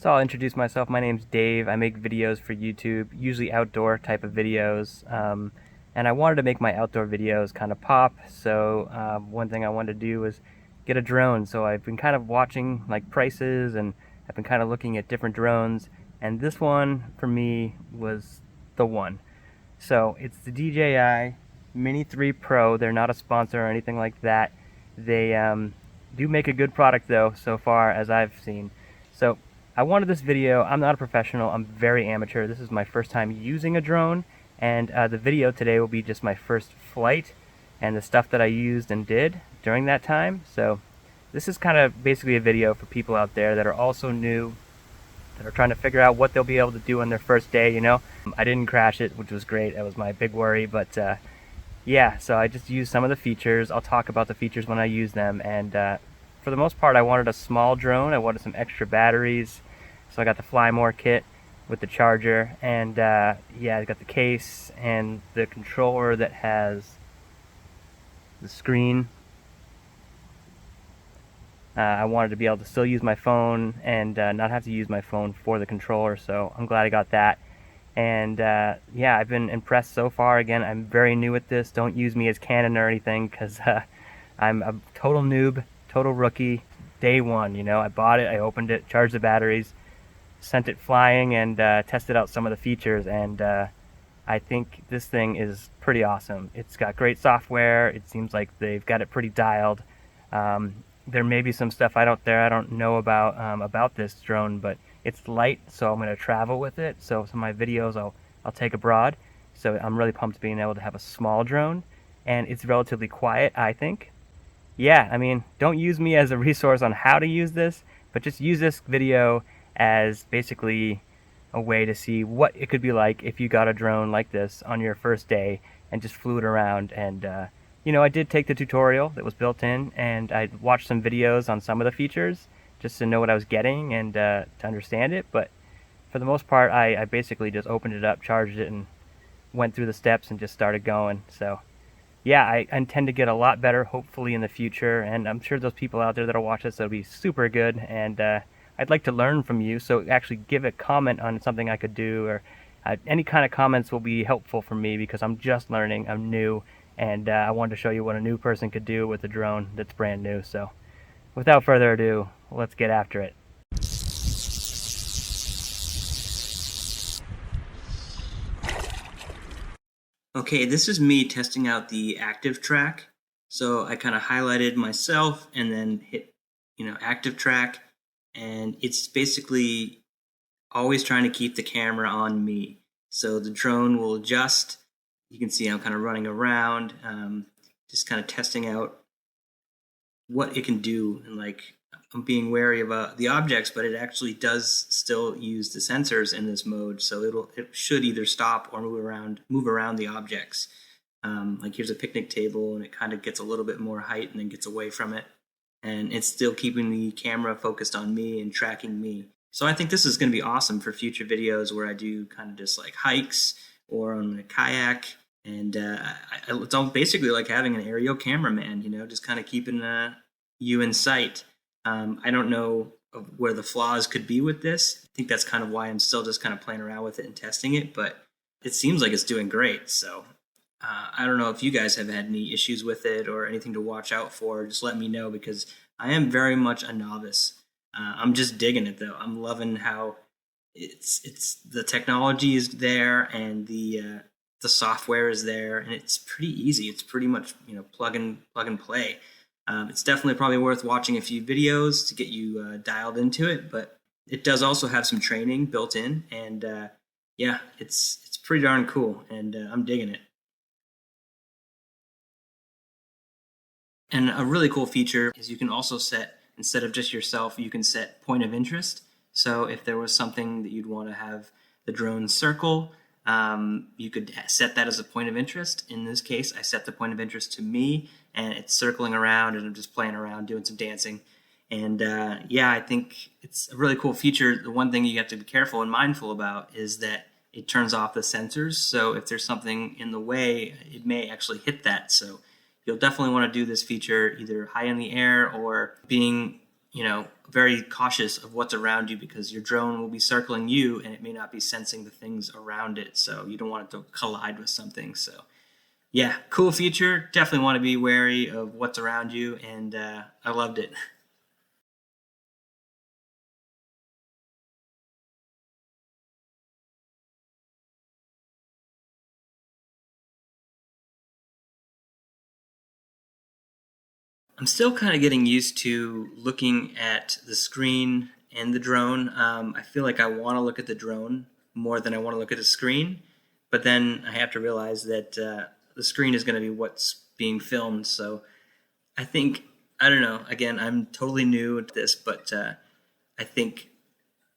So I'll introduce myself. My name's Dave. I make videos for YouTube, usually outdoor type of videos. And I wanted to make my outdoor videos kind of pop. So one thing I wanted to do was get a drone. So I've been kind of watching like prices, and I've been kind of looking at different drones. And this one for me was the one. So it's the DJI Mini 3 Pro. They're not a sponsor or anything like that. They do make a good product though, so far as I've seen. So I wanted this video. I'm not a professional. I'm very amateur. This is my first time using a drone, and the video today will be just my first flight and the stuff that I used and did during that time. So this is kind of basically a video for people out there that are also new, that are trying to figure out what they'll be able to do on their first day, you know. I didn't crash it, which was great. That was my big worry, but yeah, so I just used some of the features. I'll talk about the features when I use them, and for the most part I wanted a small drone. I wanted some extra batteries, so I got the Fly More kit with the charger, and yeah, I got the case and the controller that has the screen. I wanted to be able to still use my phone and not have to use my phone for the controller, so I'm glad I got that. And yeah, I've been impressed so far. Again, I'm very new at this. Don't use me as Canon or anything, because I'm a total noob, total rookie. Day one, you know, I bought it, I opened it, charged the batteries, sent it flying, and tested out some of the features, and I think this thing is pretty awesome. It's got great software. It seems like they've got it pretty dialed. There may be some stuff I don't know about this drone, but it's light, so I'm going to travel with it. So some of my videos I'll take abroad. So I'm really pumped being able to have a small drone, and it's relatively quiet, I think. Yeah, I mean, don't use me as a resource on how to use this, but just use this video as basically a way to see what it could be like if you got a drone like this on your first day and just flew it around. And you know, I did take the tutorial that was built in, and I watched some videos on some of the features just to know what I was getting and to understand it. But for the most part, I basically just opened it up, charged it, and went through the steps and just started going. So yeah, I intend to get a lot better hopefully in the future, and I'm sure those people out there that'll watch this, that'll be super good. And I'd like to learn from you, so actually give a comment on something I could do, or any kind of comments will be helpful for me, because I'm just learning, I'm new, and I wanted to show you what a new person could do with a drone that's brand new. So without further ado, let's get after it. Okay, this is me testing out the active track. So I kind of highlighted myself and then hit, you know, active track, and it's basically always trying to keep the camera on me. So the drone will adjust. You can see I'm kind of running around, just kind of testing out what it can do, and like I'm being wary of the objects, but it actually does still use the sensors in this mode, so it should either stop or move around the objects. Like here's a picnic table, and it kind of gets a little bit more height and then gets away from it, and it's still keeping the camera focused on me and tracking me. So I think this is going to be awesome for future videos where I do kind of just like hikes or on a kayak, and it's basically like having an aerial cameraman, you know, just kind of keeping you in sight. I don't know where the flaws could be with this. I think that's kind of why I'm still just kind of playing around with it and testing it, but it seems like it's doing great. So I don't know if you guys have had any issues with it or anything to watch out for. Just let me know, because I am very much a novice. I'm just digging it though. I'm loving how it's the technology is there, and the software is there, and it's pretty easy. It's pretty much, you know, plug and play. It's definitely probably worth watching a few videos to get you dialed into it, but It does also have some training built in, and yeah, it's pretty darn cool, and I'm digging it. And a really cool feature is you can also set, instead of just yourself, you can set point of interest. So if there was something that you'd want to have the drone circle, you could set that as a point of interest. In this case, I set the point of interest to me, and it's circling around, and I'm just playing around, doing some dancing. And yeah, I think it's a really cool feature. The one thing you have to be careful and mindful about is that it turns off the sensors. So if there's something in the way, it may actually hit that. So you'll definitely want to do this feature either high in the air or being, very cautious of what's around you, because your drone will be circling you and it may not be sensing the things around it. So you don't want it to collide with something. So yeah, cool feature. Definitely want to be wary of what's around you. And I loved it. I'm still kind of getting used to looking at the screen and the drone. I feel like I want to look at the drone more than I want to look at the screen, but then I have to realize that the screen is going to be what's being filmed. So I think, I don't know, again, I'm totally new at this, but I think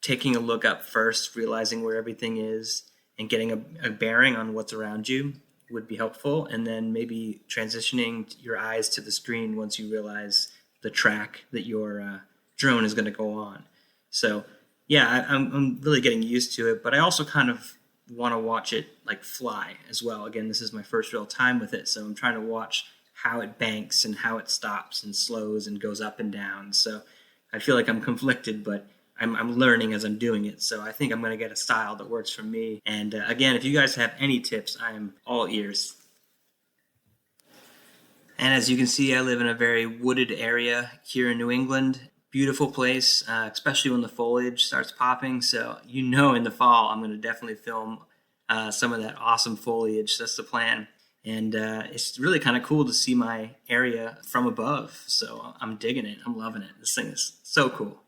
taking a look up first, realizing where everything is, and getting a bearing on what's around you would be helpful. And then maybe transitioning your eyes to the screen once you realize the track that your drone is going to go on. So yeah, I'm really getting used to it, but I also kind of want to watch it like fly as well. Again, this is my first real time with it, so I'm trying to watch how it banks and how it stops and slows and goes up and down. So I feel like I'm conflicted, but I'm learning as I'm doing it. So I think I'm going to get a style that works for me. And again, if you guys have any tips, I am all ears. And as you can see, I live in a very wooded area here in New England. Beautiful place, especially when the foliage starts popping. So in the fall, I'm going to definitely film some of that awesome foliage. That's the plan. And it's really kind of cool to see my area from above. So I'm digging it. I'm loving it. This thing is so cool.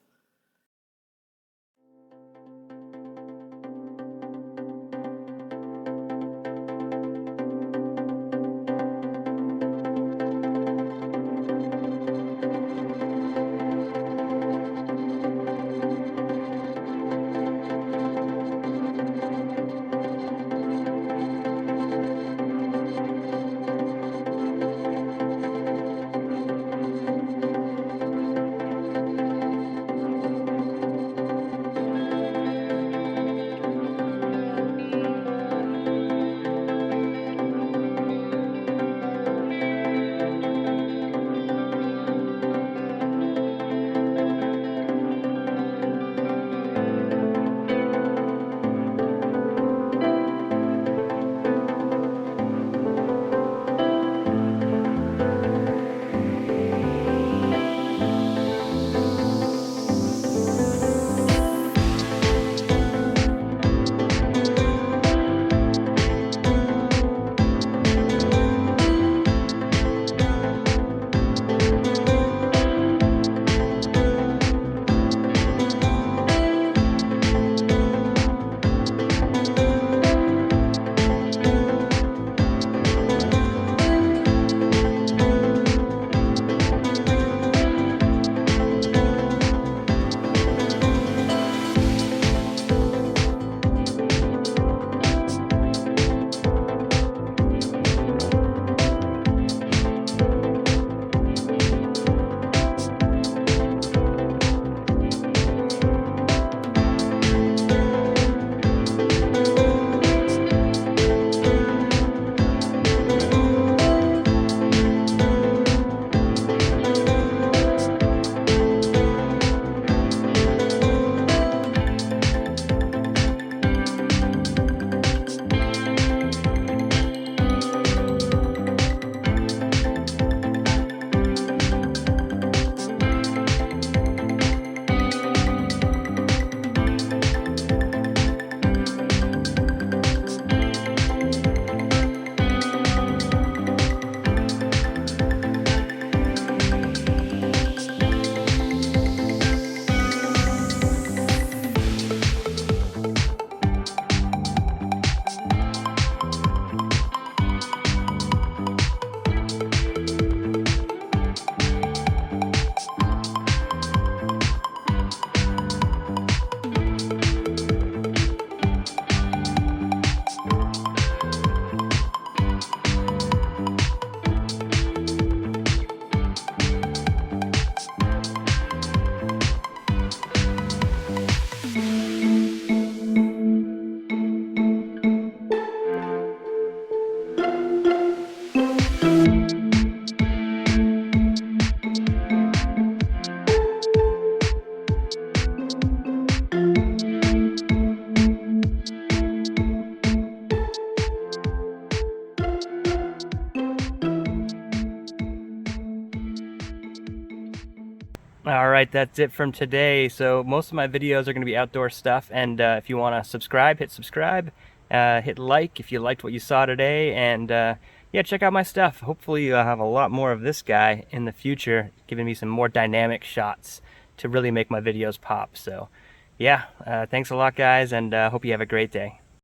All right, that's it from today. So most of my videos are going to be outdoor stuff, and if you want to subscribe, hit subscribe, hit like if you liked what you saw today, and yeah, check out my stuff. Hopefully you'll have a lot more of this guy in the future, giving me some more dynamic shots to really make my videos pop. So yeah, thanks a lot, guys, and hope you have a great day.